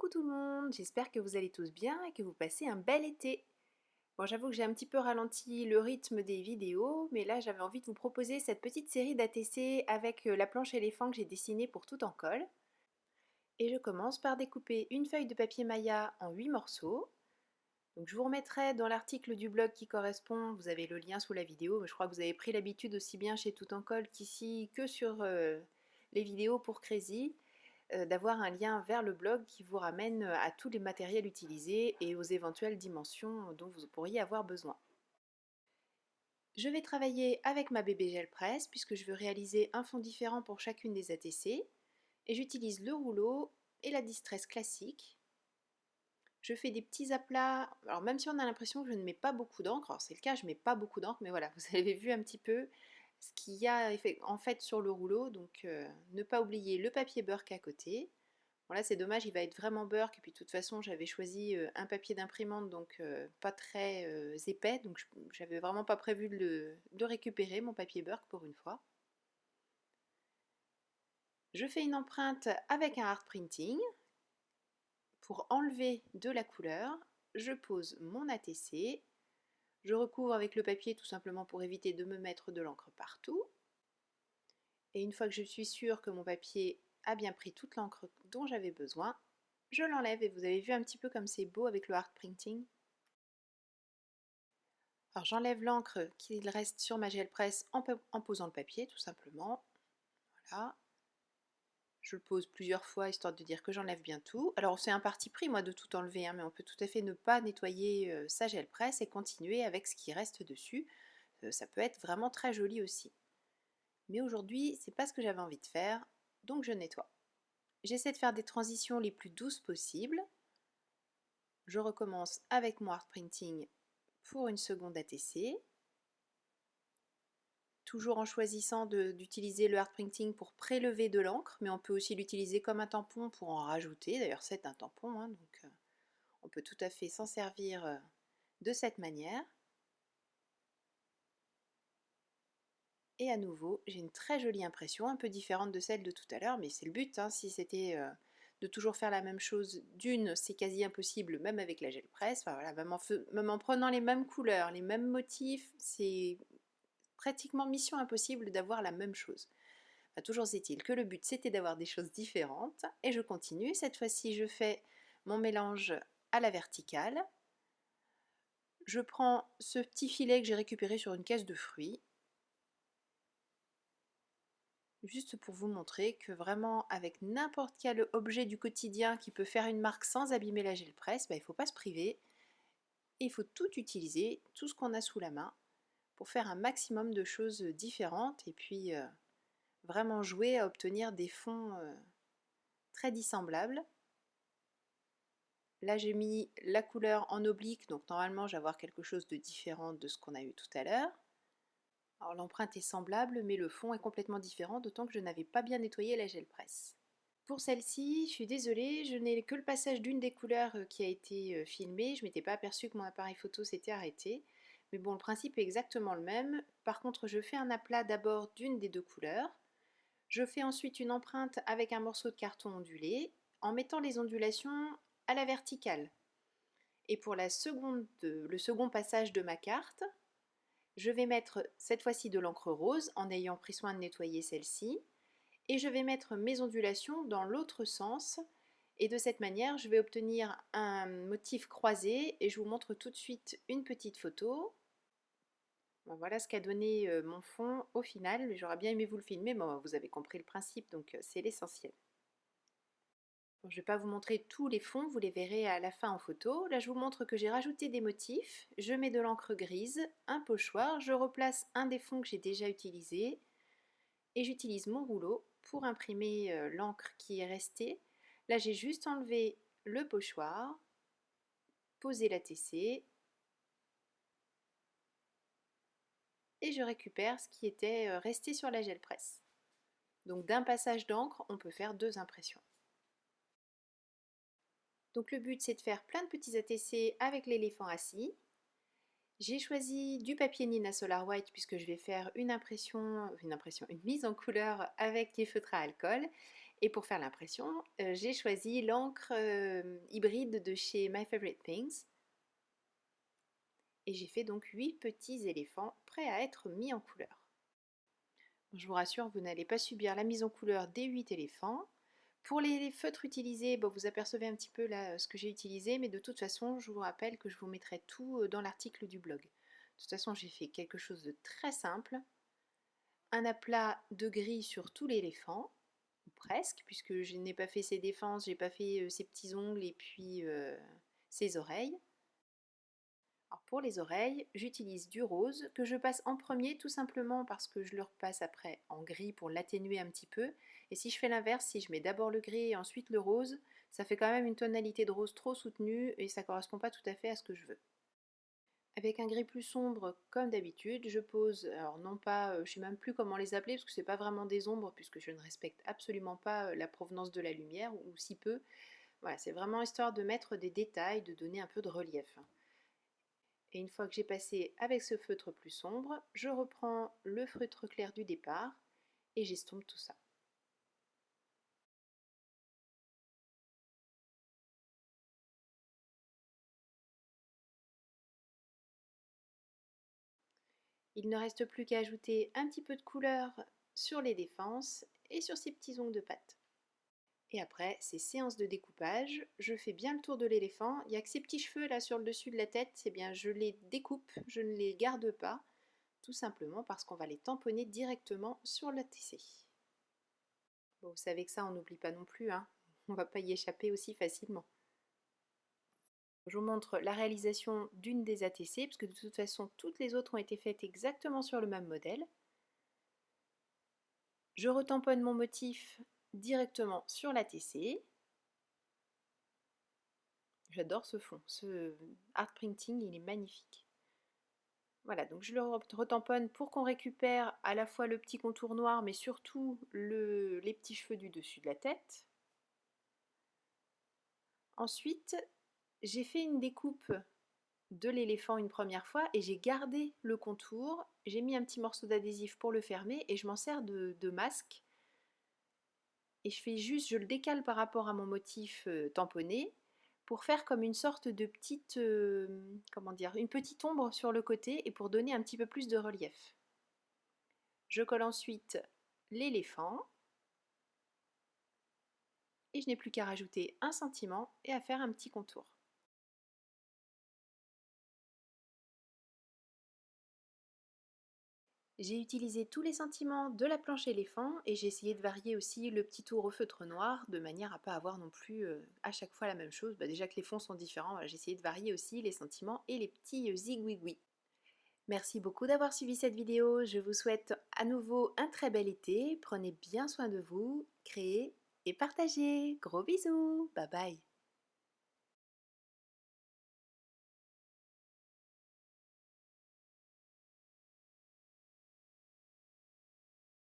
Coucou tout le monde, j'espère que vous allez tous bien et que vous passez un bel été. Bon, j'avoue que j'ai un petit peu ralenti le rythme des vidéos, mais là j'avais envie de vous proposer cette petite série d'ATC avec la planche éléphant que j'ai dessinée pour tout en colle. Et je commence par découper une feuille de papier maya en 8 morceaux. Donc je vous remettrai dans l'article du blog qui correspond, vous avez le lien sous la vidéo, mais je crois que vous avez pris l'habitude aussi bien chez Tout en colle qu'ici que sur les vidéos pour Crazy, d'avoir un lien vers le blog qui vous ramène à tous les matériels utilisés et aux éventuelles dimensions dont vous pourriez avoir besoin. Je vais travailler avec ma bébé gel presse puisque je veux réaliser un fond différent pour chacune des ATC et j'utilise le rouleau et la distress classique. Je fais des petits aplats, alors même si on a l'impression que je ne mets pas beaucoup d'encre, alors c'est le cas, je ne mets pas beaucoup d'encre, mais voilà, vous avez vu un petit peu ce qu'il y a en fait sur le rouleau, donc ne pas oublier le papier Burke à côté. Bon là c'est dommage, il va être vraiment Burke, et puis de toute façon j'avais choisi un papier d'imprimante, donc pas très épais, donc j'avais vraiment pas prévu de le récupérer, mon papier Burke pour une fois. Je fais une empreinte avec un art printing. Pour enlever de la couleur, je pose mon ATC, je recouvre avec le papier tout simplement pour éviter de me mettre de l'encre partout. Et une fois que je suis sûre que mon papier a bien pris toute l'encre dont j'avais besoin, je l'enlève et vous avez vu un petit peu comme c'est beau avec le art printing. Alors j'enlève l'encre qu'il reste sur ma gel presse en posant le papier tout simplement. Voilà. Je le pose plusieurs fois histoire de dire que j'enlève bien tout. Alors c'est un parti pris moi de tout enlever, hein, mais on peut tout à fait ne pas nettoyer sa gel presse et continuer avec ce qui reste dessus. Ça peut être vraiment très joli aussi. Mais aujourd'hui c'est pas ce que j'avais envie de faire, donc je nettoie. J'essaie de faire des transitions les plus douces possibles. Je recommence avec mon art printing pour une seconde ATC. Toujours en choisissant d'utiliser le art printing pour prélever de l'encre, mais on peut aussi l'utiliser comme un tampon pour en rajouter. D'ailleurs c'est un tampon, hein, donc on peut tout à fait s'en servir de cette manière. Et à nouveau, j'ai une très jolie impression, un peu différente de celle de tout à l'heure, mais c'est le but, hein, si c'était de toujours faire la même chose, d'une, c'est quasi impossible, même avec la gel presse, enfin, voilà, même en prenant les mêmes couleurs, les mêmes motifs, c'est pratiquement mission impossible d'avoir la même chose. Enfin, toujours est-il que le but c'était d'avoir des choses différentes, et je continue, cette fois-ci je fais mon mélange à la verticale. Je prends ce petit filet que j'ai récupéré sur une caisse de fruits, juste pour vous montrer que vraiment avec n'importe quel objet du quotidien qui peut faire une marque sans abîmer la gel presse, il ne faut pas se priver. Et il faut tout utiliser, tout ce qu'on a sous la main, pour faire un maximum de choses différentes et puis vraiment jouer à obtenir des fonds très dissemblables. Là j'ai mis la couleur en oblique, donc normalement je vais avoir quelque chose de différent de ce qu'on a eu tout à l'heure. Alors l'empreinte est semblable, mais le fond est complètement différent, d'autant que je n'avais pas bien nettoyé la gel presse. Pour celle-ci, je suis désolée, je n'ai que le passage d'une des couleurs qui a été filmé. Je ne m'étais pas aperçue que mon appareil photo s'était arrêté. Mais bon, le principe est exactement le même. Par contre, je fais un aplat d'abord d'une des deux couleurs. Je fais ensuite une empreinte avec un morceau de carton ondulé en mettant les ondulations à la verticale. Et pour le second passage de ma carte, je vais mettre cette fois-ci de l'encre rose en ayant pris soin de nettoyer celle-ci. Et je vais mettre mes ondulations dans l'autre sens. Et de cette manière, je vais obtenir un motif croisé et je vous montre tout de suite une petite photo. Bon, voilà ce qu'a donné mon fond au final. J'aurais bien aimé vous le filmer, mais vous avez compris le principe, donc c'est l'essentiel. Bon, je ne vais pas vous montrer tous les fonds, vous les verrez à la fin en photo. Là, je vous montre que j'ai rajouté des motifs. Je mets de l'encre grise, un pochoir, je replace un des fonds que j'ai déjà utilisé et j'utilise mon rouleau pour imprimer l'encre qui est restée. Là, j'ai juste enlevé le pochoir, posé la TC et je récupère ce qui était resté sur la gel presse. Donc d'un passage d'encre, on peut faire deux impressions. Donc le but, c'est de faire plein de petits ATC avec l'éléphant assis. J'ai choisi du papier Nina Solar White puisque je vais faire une mise en couleur avec les feutres à alcool. Et pour faire l'impression, j'ai choisi l'encre hybride de chez My Favorite Things. Et j'ai fait donc 8 petits éléphants prêts à être mis en couleur. Je vous rassure, vous n'allez pas subir la mise en couleur des 8 éléphants. Pour les feutres utilisés, bon, vous apercevez un petit peu là ce que j'ai utilisé, mais de toute façon, je vous rappelle que je vous mettrai tout dans l'article du blog. De toute façon, j'ai fait quelque chose de très simple. Un aplat de gris sur tout l'éléphant, ou presque, puisque je n'ai pas fait ses défenses, j'ai pas fait ses petits ongles et puis ses oreilles. Alors pour les oreilles, j'utilise du rose que je passe en premier tout simplement parce que je le repasse après en gris pour l'atténuer un petit peu. Et si je fais l'inverse, si je mets d'abord le gris et ensuite le rose, ça fait quand même une tonalité de rose trop soutenue et ça ne correspond pas tout à fait à ce que je veux. Avec un gris plus sombre comme d'habitude, je pose, alors non pas, je ne sais même plus comment les appeler parce que ce n'est pas vraiment des ombres puisque je ne respecte absolument pas la provenance de la lumière ou si peu. Voilà, c'est vraiment histoire de mettre des détails, de donner un peu de relief. Et une fois que j'ai passé avec ce feutre plus sombre, je reprends le feutre clair du départ et j'estompe tout ça. Il ne reste plus qu'à ajouter un petit peu de couleur sur les défenses et sur ces petits ongles de patte. Et après, ces séances de découpage, je fais bien le tour de l'éléphant. Il n'y a que ces petits cheveux là sur le dessus de la tête, eh bien je les découpe, je ne les garde pas, tout simplement parce qu'on va les tamponner directement sur la TC. Bon, vous savez que ça, on n'oublie pas non plus, hein. On ne va pas y échapper aussi facilement. Je vous montre la réalisation d'une des ATC, parce que de toute façon, toutes les autres ont été faites exactement sur le même modèle. Je retamponne mon motif directement sur l'ATC. J'adore ce fond, ce art printing, il est magnifique. Voilà, donc je le retamponne pour qu'on récupère à la fois le petit contour noir, mais surtout les petits cheveux du dessus de la tête. Ensuite, j'ai fait une découpe de l'éléphant une première fois et j'ai gardé le contour, j'ai mis un petit morceau d'adhésif pour le fermer et je m'en sers de masque et je fais juste, je le décale par rapport à mon motif tamponné pour faire comme une sorte de petite, comment dire, une petite ombre sur le côté et pour donner un petit peu plus de relief. Je colle ensuite l'éléphant et je n'ai plus qu'à rajouter un sentiment et à faire un petit contour. J'ai utilisé tous les sentiments de la planche éléphant et j'ai essayé de varier aussi le petit tour au feutre noir de manière à ne pas avoir non plus à chaque fois la même chose. Déjà que les fonds sont différents, voilà, j'ai essayé de varier aussi les sentiments et les petits zigouigouis. Merci beaucoup d'avoir suivi cette vidéo, je vous souhaite à nouveau un très bel été, prenez bien soin de vous, créez et partagez. Gros bisous, bye bye.